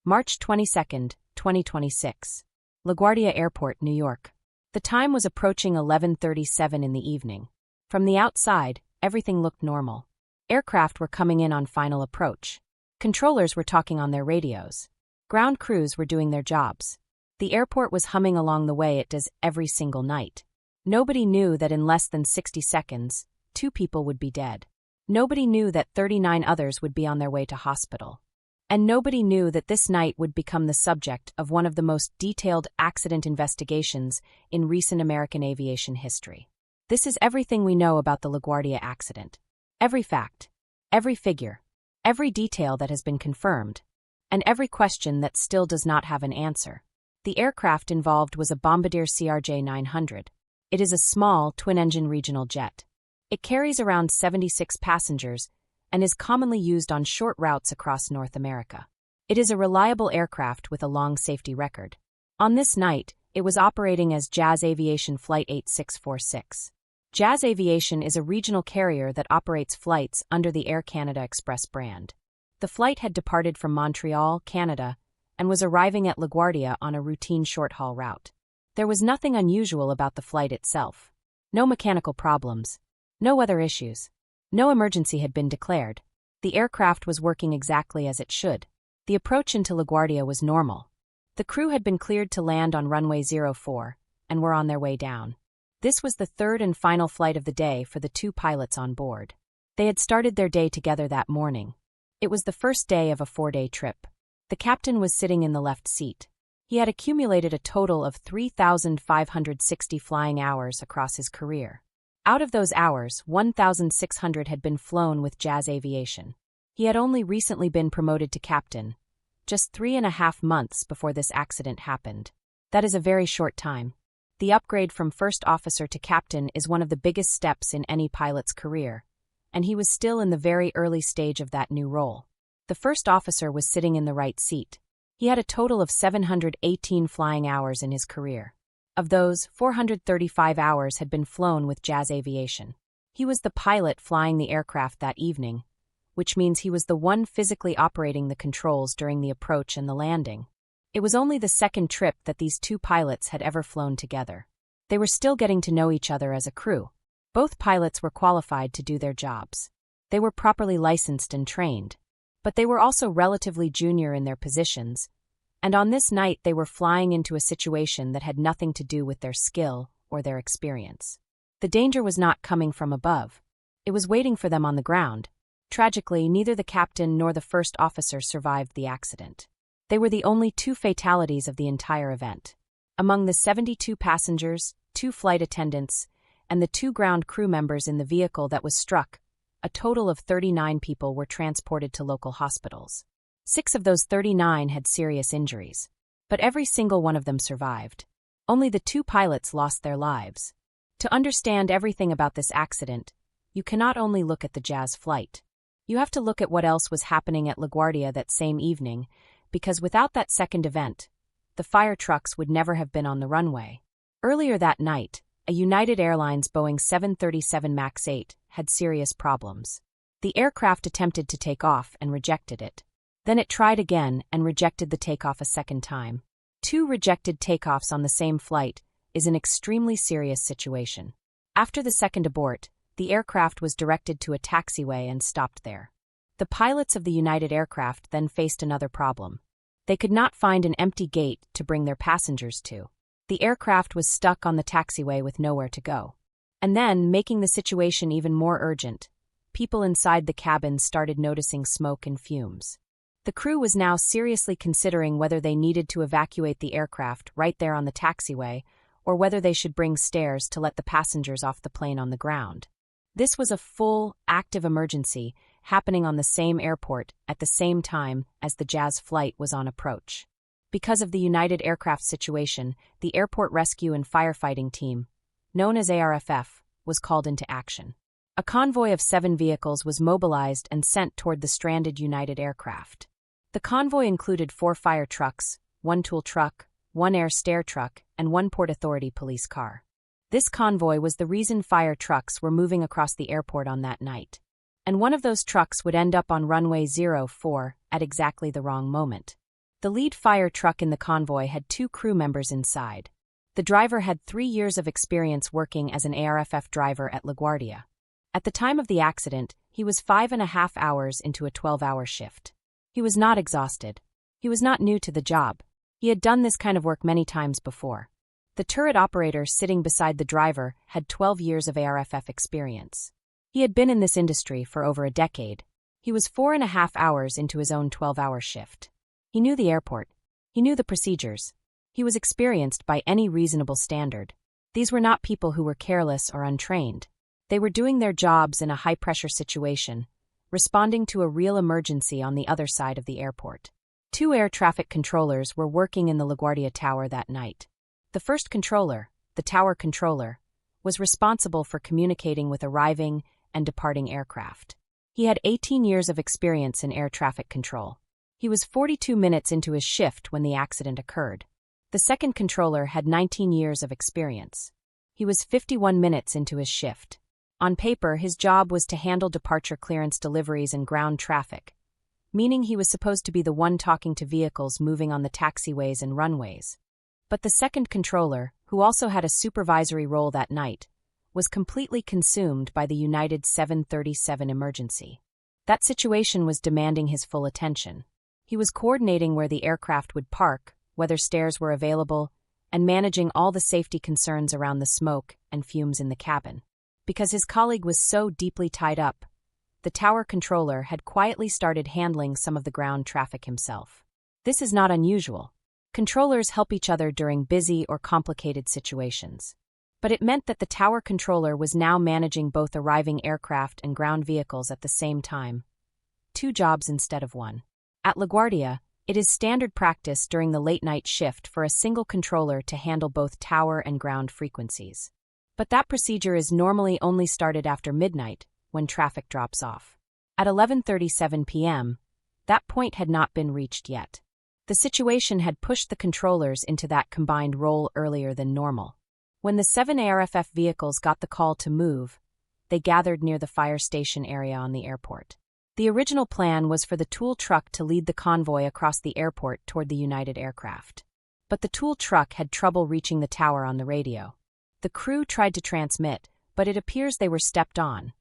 March 22, 2026. LaGuardia Airport, New York. The time was approaching 11:37 in the evening. From the outside, everything looked normal. Aircraft were coming in on final approach. Controllers were talking on their radios. Ground crews were doing their jobs. The airport was humming along the way it does every single night. Nobody knew that in less than 60 seconds, 2 people would be dead. Nobody knew that 39 others would be on their way to hospital. And nobody knew that this night would become the subject of one of the most detailed accident investigations in recent American aviation history. This is everything we know about the LaGuardia accident. Every fact, every figure, every detail that has been confirmed, and every question that still does not have an answer. The aircraft involved was a Bombardier CRJ-900. It is a small, twin-engine regional jet. It carries around 76 passengers and is commonly used on short routes across North America. It is a reliable aircraft with a long safety record. On this night, it was operating as Jazz Aviation Flight 8646. Jazz Aviation is a regional carrier that operates flights under the Air Canada Express brand. The flight had departed from Montreal, Canada, and was arriving at LaGuardia on a routine short-haul route. There was nothing unusual about the flight itself. No mechanical problems. No other issues. No emergency had been declared. The aircraft was working exactly as it should. The approach into LaGuardia was normal. The crew had been cleared to land on runway 04 and were on their way down. This was the third and final flight of the day for the 2 pilots on board. They had started their day together that morning. It was the first day of a 4-day trip. The captain was sitting in the left seat. He had accumulated a total of 3,560 flying hours across his career. Out of those hours, 1,600 had been flown with Jazz Aviation. He had only recently been promoted to captain, just 3.5 months before this accident happened. That is a very short time. The upgrade from first officer to captain is one of the biggest steps in any pilot's career, and he was still in the very early stage of that new role. The first officer was sitting in the right seat. He had a total of 718 flying hours in his career. Of those, 435 hours had been flown with Jazz Aviation. He was the pilot flying the aircraft that evening, which means he was the one physically operating the controls during the approach and the landing. It was only the second trip that these 2 pilots had ever flown together. They were still getting to know each other as a crew. Both pilots were qualified to do their jobs. They were properly licensed and trained. But they were also relatively junior in their positions, and on this night they were flying into a situation that had nothing to do with their skill or their experience. The danger was not coming from above. It was waiting for them on the ground. Tragically, neither the captain nor the first officer survived the accident. They were the only 2 fatalities of the entire event. Among the 72 passengers, 2 flight attendants, and the 2 ground crew members in the vehicle that was struck, a total of 39 people were transported to local hospitals. 6 of those 39 had serious injuries, but every single one of them survived. Only the 2 pilots lost their lives. To understand everything about this accident, you cannot only look at the Jazz flight. You have to look at what else was happening at LaGuardia that same evening, because without that second event, the fire trucks would never have been on the runway. Earlier that night, a United Airlines Boeing 737 MAX 8 had serious problems. The aircraft attempted to take off and rejected it. Then it tried again and rejected the takeoff a second time. 2 rejected takeoffs on the same flight is an extremely serious situation. After the second abort, the aircraft was directed to a taxiway and stopped there. The pilots of the United aircraft then faced another problem. They could not find an empty gate to bring their passengers to. The aircraft was stuck on the taxiway with nowhere to go. And then, making the situation even more urgent, people inside the cabin started noticing smoke and fumes. The crew was now seriously considering whether they needed to evacuate the aircraft right there on the taxiway or whether they should bring stairs to let the passengers off the plane on the ground. This was a full, active emergency happening on the same airport at the same time as the Jazz flight was on approach. Because of the United aircraft situation, the Airport Rescue and Firefighting Team, known as ARFF, was called into action. A convoy of 7 vehicles was mobilized and sent toward the stranded United aircraft. The convoy included 4 fire trucks, 1 tool truck, 1 air stair truck, and 1 Port Authority police car. This convoy was the reason fire trucks were moving across the airport on that night. And one of those trucks would end up on runway 04 at exactly the wrong moment. The lead fire truck in the convoy had 2 crew members inside. The driver had 3 years of experience working as an ARFF driver at LaGuardia. At the time of the accident, he was 5.5 hours into a 12-hour shift. He was not exhausted. He was not new to the job. He had done this kind of work many times before. The turret operator sitting beside the driver had 12 years of ARFF experience. He had been in this industry for over a decade. He was 4.5 hours into his own 12-hour shift. He knew the airport. He knew the procedures. He was experienced by any reasonable standard. These were not people who were careless or untrained. They were doing their jobs in a high-pressure situation, responding to a real emergency on the other side of the airport. 2 air traffic controllers were working in the LaGuardia Tower that night. The first controller, the tower controller, was responsible for communicating with arriving and departing aircraft. He had 18 years of experience in air traffic control. He was 42 minutes into his shift when the accident occurred. The second controller had 19 years of experience. He was 51 minutes into his shift. On paper, his job was to handle departure clearance deliveries and ground traffic, meaning he was supposed to be the one talking to vehicles moving on the taxiways and runways. But the second controller, who also had a supervisory role that night, was completely consumed by the United 737 emergency. That situation was demanding his full attention. He was coordinating where the aircraft would park, whether stairs were available, and managing all the safety concerns around the smoke and fumes in the cabin. Because his colleague was so deeply tied up, the tower controller had quietly started handling some of the ground traffic himself. This is not unusual. Controllers help each other during busy or complicated situations. But it meant that the tower controller was now managing both arriving aircraft and ground vehicles at the same time. 2 jobs instead of 1. At LaGuardia, it is standard practice during the late-night shift for a single controller to handle both tower and ground frequencies. But that procedure is normally only started after midnight, when traffic drops off. At 11:37 p.m., that point had not been reached yet. The situation had pushed the controllers into that combined role earlier than normal. When the 7 ARFF vehicles got the call to move, they gathered near the fire station area on the airport. The original plan was for the tool truck to lead the convoy across the airport toward the United aircraft. But the tool truck had trouble reaching the tower on the radio. The crew tried to transmit, but it appears they were stepped on,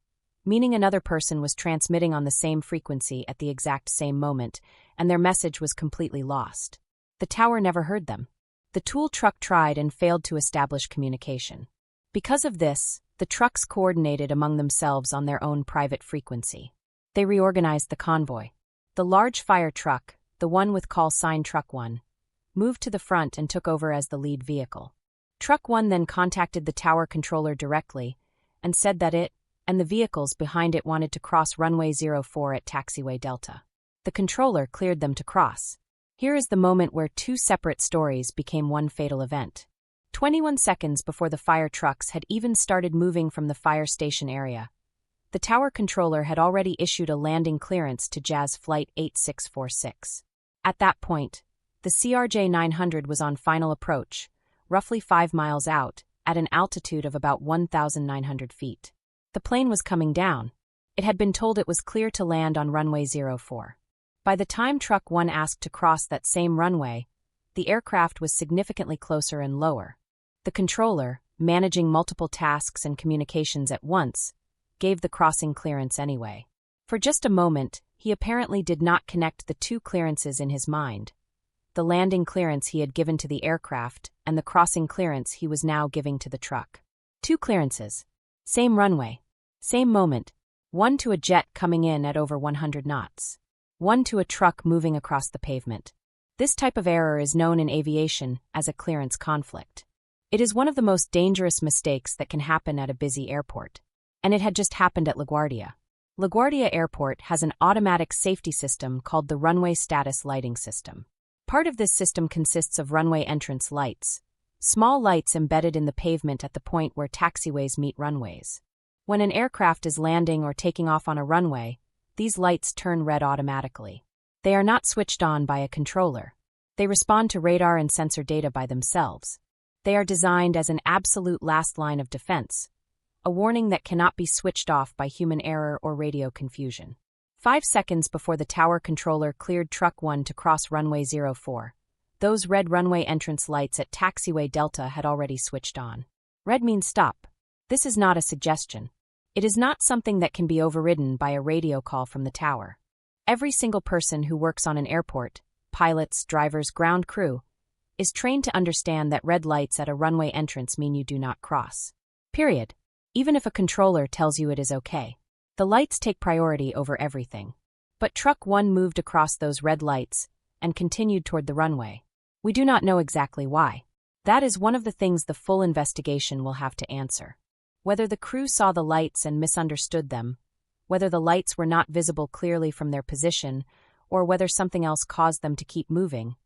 meaning another person was transmitting on the same frequency at the exact same moment, and their message was completely lost. The tower never heard them. The tool truck tried and failed to establish communication. Because of this, the trucks coordinated among themselves on their own private frequency. They reorganized the convoy. The large fire truck, the one with call sign Truck 1, moved to the front and took over as the lead vehicle. Truck 1 then contacted the tower controller directly and said that it and the vehicles behind it wanted to cross runway 04 at taxiway Delta. The controller cleared them to cross. Here is the moment where 2 separate stories became one fatal event. 21 seconds before the fire trucks had even started moving from the fire station area, the tower controller had already issued a landing clearance to Jazz Flight 8646. At that point, the CRJ-900 was on final approach, roughly 5 miles out, at an altitude of about 1,900 feet. The plane was coming down. It had been told it was clear to land on runway 04. By the time Truck 1 asked to cross that same runway, the aircraft was significantly closer and lower. The controller, managing multiple tasks and communications at once, gave the crossing clearance anyway. For just a moment, he apparently did not connect the 2 clearances in his mind: the landing clearance he had given to the aircraft and the crossing clearance he was now giving to the truck. 2 clearances. Same runway. Same moment. One to a jet coming in at over 100 knots. One to a truck moving across the pavement. This type of error is known in aviation as a clearance conflict. It is one of the most dangerous mistakes that can happen at a busy airport. And it had just happened at LaGuardia. LaGuardia Airport has an automatic safety system called the Runway Status Lighting System. Part of this system consists of runway entrance lights, small lights embedded in the pavement at the point where taxiways meet runways. When an aircraft is landing or taking off on a runway, these lights turn red automatically. They are not switched on by a controller. They respond to radar and sensor data by themselves. They are designed as an absolute last line of defense, a warning that cannot be switched off by human error or radio confusion. 5 seconds before the tower controller cleared Truck 1 to cross runway 04. Those red runway entrance lights at taxiway Delta had already switched on. Red means stop. This is not a suggestion. It is not something that can be overridden by a radio call from the tower. Every single person who works on an airport, pilots, drivers, ground crew, is trained to understand that red lights at a runway entrance mean you do not cross. Period. Even if a controller tells you it is okay. The lights take priority over everything. But Truck 1 moved across those red lights and continued toward the runway. We do not know exactly why. That is one of the things the full investigation will have to answer. Whether the crew saw the lights and misunderstood them, whether the lights were not visible clearly from their position, or whether something else caused them to keep moving,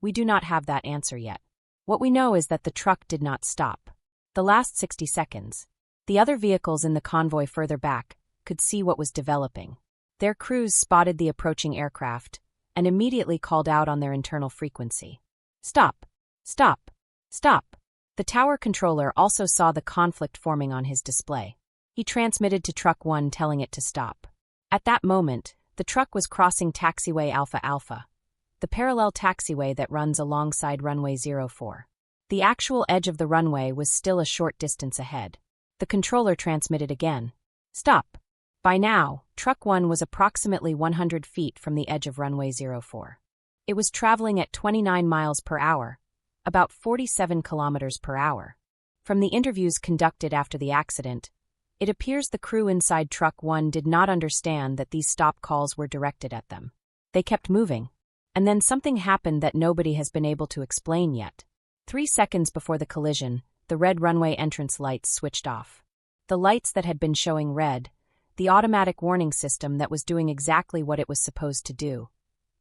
we do not have that answer yet. What we know is that the truck did not stop. The last 60 seconds. The other vehicles in the convoy further back could see what was developing. Their crews spotted the approaching aircraft and immediately called out on their internal frequency. Stop! Stop! Stop! The tower controller also saw the conflict forming on his display. He transmitted to Truck 1 telling it to stop. At that moment, the truck was crossing taxiway Alpha Alpha, the parallel taxiway that runs alongside runway 04. The actual edge of the runway was still a short distance ahead. The controller transmitted again. Stop! By now, Truck 1 was approximately 100 feet from the edge of runway 04. It was traveling at 29 miles per hour, about 47 kilometers per hour. From the interviews conducted after the accident, it appears the crew inside Truck 1 did not understand that these stop calls were directed at them. They kept moving. And then something happened that nobody has been able to explain yet. 3 seconds before the collision, the red runway entrance lights switched off. The lights that had been showing red, the automatic warning system that was doing exactly what it was supposed to do,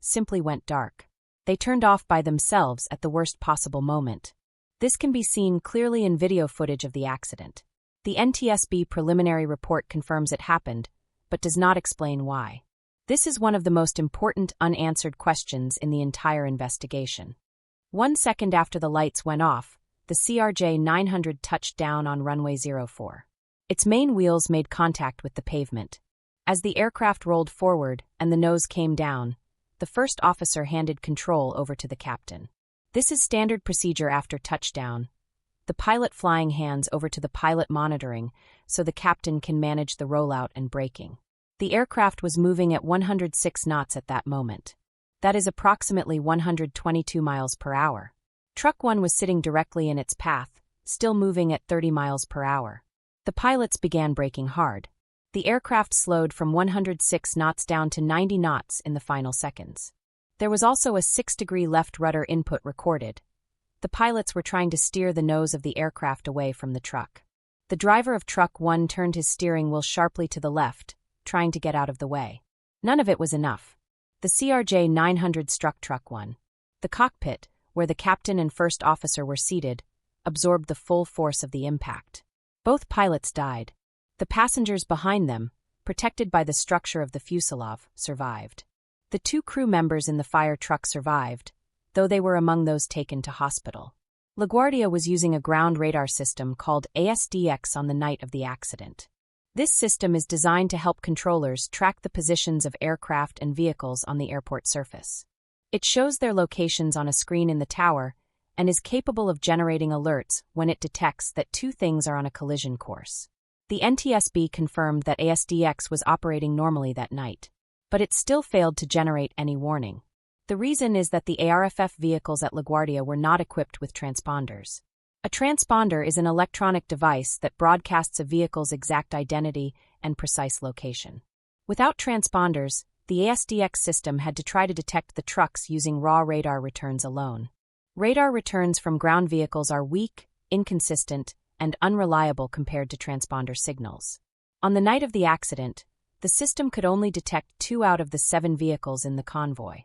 simply went dark. They turned off by themselves at the worst possible moment. This can be seen clearly in video footage of the accident. The NTSB preliminary report confirms it happened, but does not explain why. This is one of the most important unanswered questions in the entire investigation. 1 second after the lights went off, the CRJ-900 touched down on runway 04. Its main wheels made contact with the pavement. As the aircraft rolled forward and the nose came down, the first officer handed control over to the captain. This is standard procedure after touchdown. The pilot flying hands over to the pilot monitoring so the captain can manage the rollout and braking. The aircraft was moving at 106 knots at that moment. That is approximately 122 miles per hour. Truck 1 was sitting directly in its path, still moving at 30 miles per hour. The pilots began braking hard. The aircraft slowed from 106 knots down to 90 knots in the final seconds. There was also a 6-degree left rudder input recorded. The pilots were trying to steer the nose of the aircraft away from the truck. The driver of Truck 1 turned his steering wheel sharply to the left, trying to get out of the way. None of it was enough. The CRJ-900 struck Truck 1. The cockpit, where the captain and first officer were seated, absorbed the full force of the impact. Both pilots died. The passengers behind them, protected by the structure of the fuselage, survived. The 2 crew members in the fire truck survived, though they were among those taken to hospital. LaGuardia was using a ground radar system called ASDX on the night of the accident. This system is designed to help controllers track the positions of aircraft and vehicles on the airport surface. It shows their locations on a screen in the tower and is capable of generating alerts when it detects that 2 things are on a collision course. The NTSB confirmed that ASDX was operating normally that night, but it still failed to generate any warning. The reason is that the ARFF vehicles at LaGuardia were not equipped with transponders. A transponder is an electronic device that broadcasts a vehicle's exact identity and precise location. Without transponders, the ASDX system had to try to detect the trucks using raw radar returns alone. Radar returns from ground vehicles are weak, inconsistent, and unreliable compared to transponder signals. On the night of the accident, the system could only detect 2 out of the 7 vehicles in the convoy.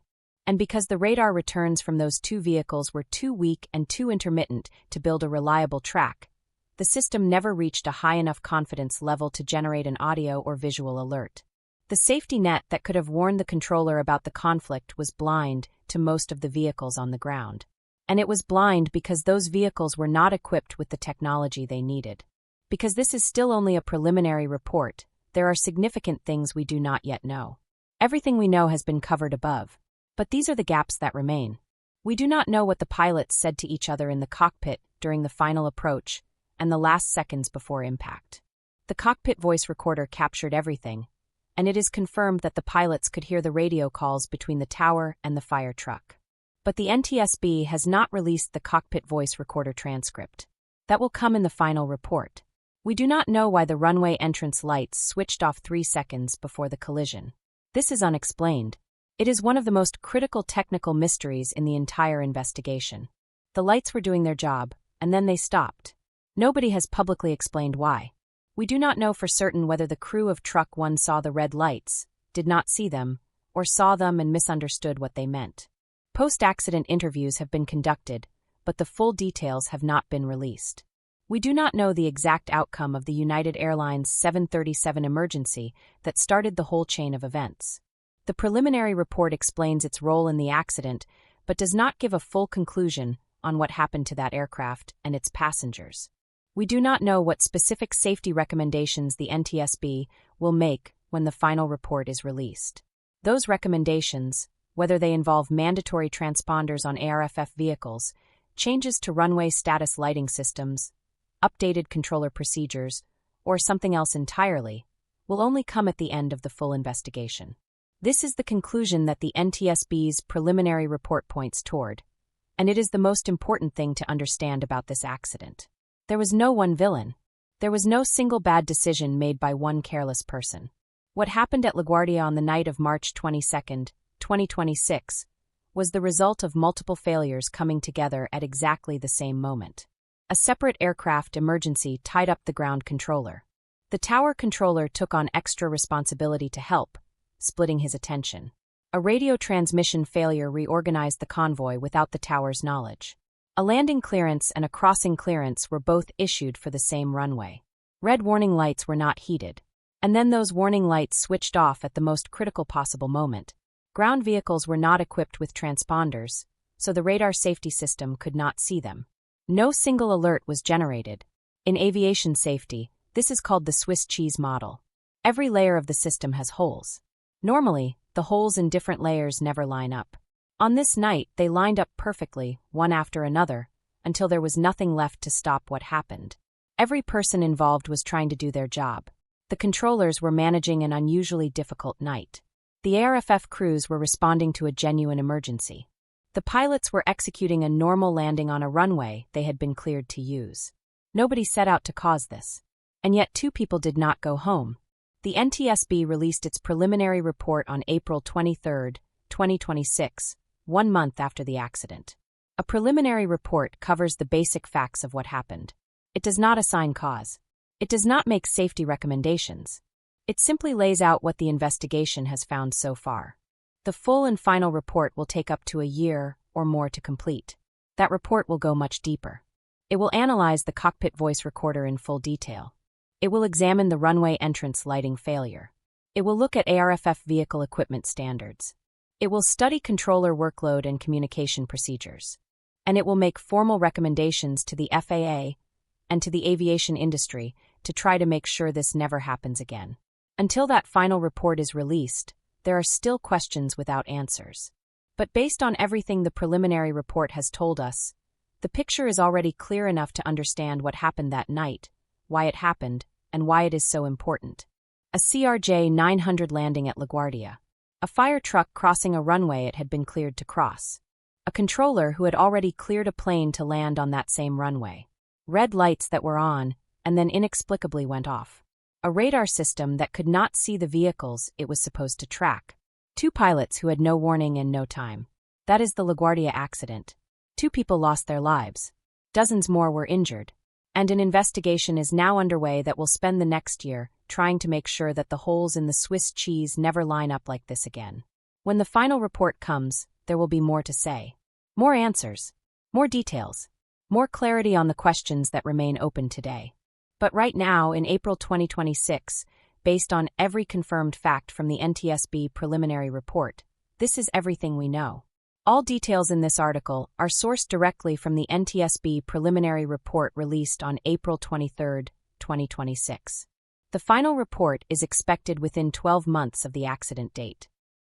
And because the radar returns from those 2 vehicles were too weak and too intermittent to build a reliable track, the system never reached a high enough confidence level to generate an audio or visual alert. The safety net that could have warned the controller about the conflict was blind to most of the vehicles on the ground. And it was blind because those vehicles were not equipped with the technology they needed. Because this is still only a preliminary report, there are significant things we do not yet know. Everything we know has been covered above. But these are the gaps that remain. We do not know what the pilots said to each other in the cockpit during the final approach and the last seconds before impact. The cockpit voice recorder captured everything, and it is confirmed that the pilots could hear the radio calls between the tower and the fire truck. But the NTSB has not released the cockpit voice recorder transcript. That will come in the final report. We do not know why the runway entrance lights switched off 3 seconds before the collision. This is unexplained. It is one of the most critical technical mysteries in the entire investigation. The lights were doing their job, and then they stopped. Nobody has publicly explained why. We do not know for certain whether the crew of Truck 1 saw the red lights, did not see them, or saw them and misunderstood what they meant. Post-accident interviews have been conducted, but the full details have not been released. We do not know the exact outcome of the United Airlines 737 emergency that started the whole chain of events. The preliminary report explains its role in the accident, but does not give a full conclusion on what happened to that aircraft and its passengers. We do not know what specific safety recommendations the NTSB will make when the final report is released. Those recommendations, whether they involve mandatory transponders on ARFF vehicles, changes to runway status lighting systems, updated controller procedures, or something else entirely, will only come at the end of the full investigation. This is the conclusion that the NTSB's preliminary report points toward, and it is the most important thing to understand about this accident. There was no one villain. There was no single bad decision made by one careless person. What happened at LaGuardia on the night of March 22, 2026, was the result of multiple failures coming together at exactly the same moment. A separate aircraft emergency tied up the ground controller. The tower controller took on extra responsibility to help, splitting his attention. A radio transmission failure reorganized the convoy without the tower's knowledge. A landing clearance and a crossing clearance were both issued for the same runway. Red warning lights were not heeded. And then those warning lights switched off at the most critical possible moment. Ground vehicles were not equipped with transponders, so the radar safety system could not see them. No single alert was generated. In aviation safety, this is called the Swiss cheese model. Every layer of the system has holes. Normally, the holes in different layers never line up. On this night, they lined up perfectly, one after another, until there was nothing left to stop what happened. Every person involved was trying to do their job. The controllers were managing an unusually difficult night. The ARFF crews were responding to a genuine emergency. The pilots were executing a normal landing on a runway they had been cleared to use. Nobody set out to cause this. And yet 2 people did not go home. The NTSB released its preliminary report on April 23, 2026, 1 month after the accident. A preliminary report covers the basic facts of what happened. It does not assign cause. It does not make safety recommendations. It simply lays out what the investigation has found so far. The full and final report will take up to a year or more to complete. That report will go much deeper. It will analyze the cockpit voice recorder in full detail. It will examine the runway entrance lighting failure. It will look at ARFF vehicle equipment standards. It will study controller workload and communication procedures. And it will make formal recommendations to the FAA and to the aviation industry to try to make sure this never happens again. Until that final report is released, there are still questions without answers. But based on everything the preliminary report has told us, the picture is already clear enough to understand what happened that night, why it happened, and why it is so important. A CRJ 900 landing at LaGuardia. A fire truck crossing a runway it had been cleared to cross. A controller who had already cleared a plane to land on that same runway. Red lights that were on, and then inexplicably went off. A radar system that could not see the vehicles it was supposed to track. 2 pilots who had no warning and no time. That is the LaGuardia accident. 2 people lost their lives. Dozens more were injured. And an investigation is now underway that will spend the next year trying to make sure that the holes in the Swiss cheese never line up like this again. When the final report comes, there will be more to say. More answers. More details. More clarity on the questions that remain open today. But right now, in April 2026, based on every confirmed fact from the NTSB preliminary report, this is everything we know. All details in this article are sourced directly from the NTSB preliminary report released on April 23, 2026. The final report is expected within 12 months of the accident date.